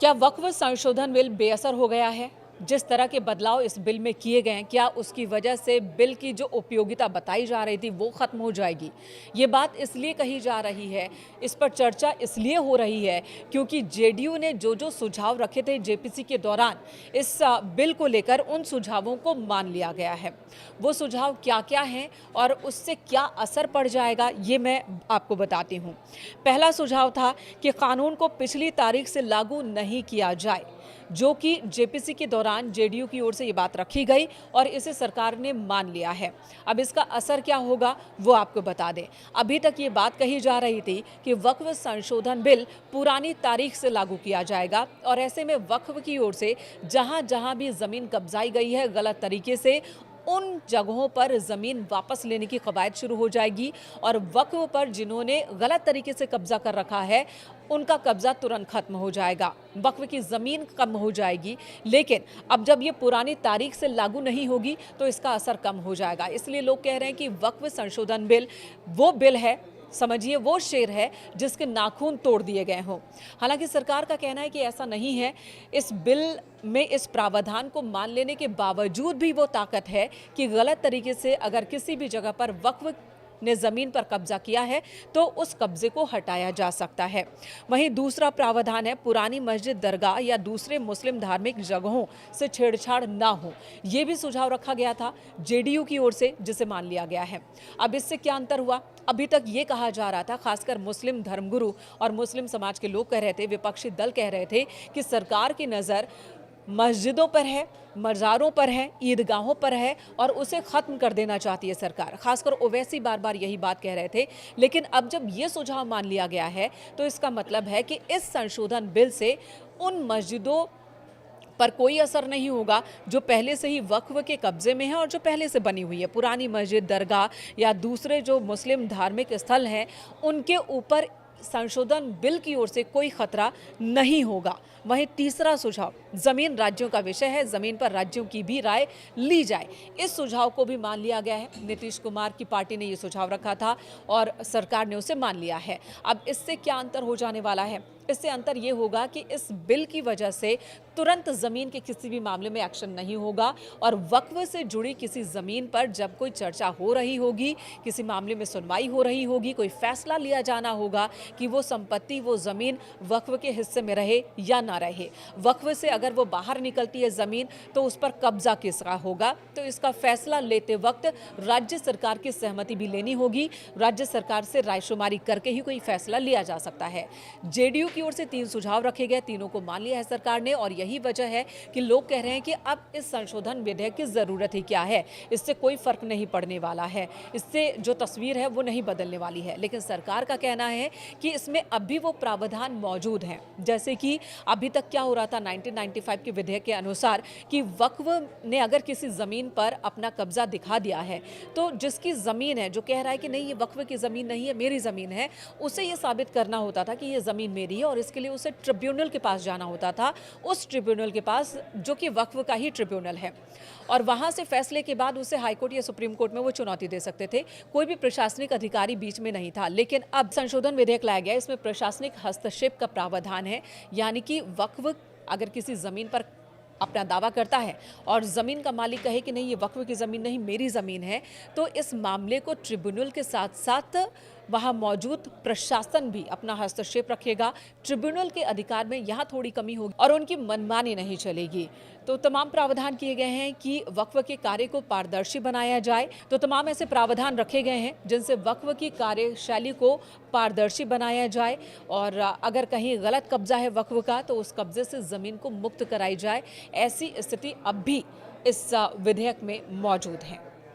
क्या वक्फ संशोधन बिल बेअसर हो गया है? जिस तरह के बदलाव इस बिल में किए गए हैं, क्या उसकी वजह से बिल की जो उपयोगिता बताई जा रही थी वो खत्म हो जाएगी? ये बात इसलिए कही जा रही है, इस पर चर्चा इसलिए हो रही है क्योंकि जेडीयू ने जो सुझाव रखे थे जेपीसी के दौरान इस बिल को लेकर उन सुझावों को मान लिया गया है। वो सुझाव क्या-क्या हैं और उससे क्या असर पड़ जाएगा, ये मैं आपको बताती हूँ। पहला सुझाव था कि कानून को पिछली तारीख से लागू नहीं किया जाए, जो कि जेपीसी के दौरान जेडीयू की ओर से ये बात रखी गई और इसे सरकार ने मान लिया है। अब इसका असर क्या होगा वो आपको बता दें। अभी तक ये बात कही जा रही थी कि वक्फ संशोधन बिल पुरानी तारीख से लागू किया जाएगा और ऐसे में वक्फ की ओर से जहां-जहां भी जमीन कब्जाई गई है गलत तरीके से, उन जगहों पर ज़मीन वापस लेने की कवायद शुरू हो जाएगी और वक्फ पर जिन्होंने गलत तरीके से कब्जा कर रखा है उनका कब्जा तुरंत खत्म हो जाएगा, वक्फ की ज़मीन कम हो जाएगी। लेकिन अब जब ये पुरानी तारीख से लागू नहीं होगी तो इसका असर कम हो जाएगा। इसलिए लोग कह रहे हैं कि वक्फ संशोधन बिल वो बिल है, समझिए वो शेर है जिसके नाखून तोड़ दिए गए हों। हालांकि सरकार का कहना है कि ऐसा नहीं है। इस बिल में इस प्रावधान को मान लेने के बावजूद भी वो ताकत है कि गलत तरीके से अगर किसी भी जगह पर वक्फ ने ज़मीन पर कब्जा किया है तो उस कब्जे को हटाया जा सकता है। वहीं दूसरा प्रावधान है पुरानी मस्जिद, दरगाह या दूसरे मुस्लिम धार्मिक जगहों से छेड़छाड़ ना हो। ये भी सुझाव रखा गया था जेडीयू की ओर से, जिसे मान लिया गया है। अब इससे क्या अंतर हुआ? अभी तक ये कहा जा रहा था, खासकर मुस्लिम धर्मगुरु और मुस्लिम समाज के लोग कह रहे थे, विपक्षी दल कह रहे थे कि सरकार की नज़र मस्जिदों पर है, मज़ारों पर है, ईदगाहों पर है और उसे ख़त्म कर देना चाहती है सरकार। खासकर ओवैसी बार बार यही बात कह रहे थे। लेकिन अब जब ये सुझाव मान लिया गया है तो इसका मतलब है कि इस संशोधन बिल से उन मस्जिदों पर कोई असर नहीं होगा जो पहले से ही वक्फ के कब्जे में है और जो पहले से बनी हुई है। पुरानी मस्जिद, दरगाह या दूसरे जो मुस्लिम धार्मिक स्थल हैं उनके ऊपर संशोधन बिल की ओर से कोई खतरा नहीं होगा। वहीं तीसरा सुझाव जमीन राज्यों का विषय है, जमीन पर राज्यों की भी राय ली जाए। इस सुझाव को भी मान लिया गया है। नीतीश कुमार की पार्टी ने ये सुझाव रखा था और सरकार ने उसे मान लिया है। अब इससे क्या अंतर हो जाने वाला है? इससे अंतर ये होगा कि इस बिल की वजह से तुरंत ज़मीन के किसी भी मामले में एक्शन नहीं होगा और वक्फ से जुड़ी किसी ज़मीन पर जब कोई चर्चा हो रही होगी, किसी मामले में सुनवाई हो रही होगी, कोई फैसला लिया जाना होगा कि वो संपत्ति, वो ज़मीन वक्फ के हिस्से में रहे या ना रहे, वक्फ से अगर वो बाहर निकलती है ज़मीन तो उस पर कब्जा किसका होगा, तो इसका फैसला लेते वक्त राज्य सरकार की सहमति भी लेनी होगी। राज्य सरकार से रायशुमारी करके ही कोई फैसला लिया जा सकता है। जेडीयू की ओर से 3 सुझाव रखे गए, तीनों को मान लिया है सरकार ने और यही वजह है कि लोग कह रहे हैं कि अब इस संशोधन विधेयक की जरूरत ही क्या है, इससे कोई फर्क नहीं पड़ने वाला है, इससे जो तस्वीर है वो नहीं बदलने वाली है। लेकिन सरकार का कहना है कि इसमें अब भी वो प्रावधान मौजूद हैं, जैसे कि अभी तक क्या हो रहा था 1995 के विधेयक के अनुसार कि वक्फ ने अगर किसी जमीन पर अपना कब्जा दिखा दिया है तो जिसकी जमीन है, जो कह रहा है कि नहीं ये वक्फ की जमीन नहीं है, मेरी जमीन है, उसे ये साबित करना होता था कि ये जमीन मेरी है और इसके लिए उसे ट्रिब्यूनल के पास जाना होता था, उस ट्रिब्यूनल के पास जो कि वक्फ का ही ट्रिब्यूनल है, और वहां से फैसले के बाद उसे हाईकोर्ट या सुप्रीम कोर्ट में वो चुनौती दे सकते थे। कोई भी प्रशासनिक अधिकारी बीच में नहीं था। लेकिन अब संशोधन विधेयक लाया गया, इसमें प्रशासनिक हस्तक्षेप का प्रावधान है, यानी कि वक्फ अगर किसी जमीन पर अपना दावा करता है और ज़मीन का मालिक कहे कि नहीं ये वक्फ की ज़मीन नहीं मेरी ज़मीन है, तो इस मामले को ट्रिब्यूनल के साथ साथ वहाँ मौजूद प्रशासन भी अपना हस्तक्षेप रखेगा। ट्रिब्यूनल के अधिकार में यहाँ थोड़ी कमी होगी और उनकी मनमानी नहीं चलेगी। तो तमाम प्रावधान किए गए हैं कि वक्फ के कार्य को पारदर्शी बनाया जाए। तो तमाम ऐसे प्रावधान रखे गए हैं जिनसे वक्फ की कार्यशैली को पारदर्शी बनाया जाए और अगर कहीं गलत कब्जा है वक्फ का तो उस कब्जे से ज़मीन को मुक्त कराई जाए। ऐसी स्थिति अब भी इस विधेयक में मौजूद है।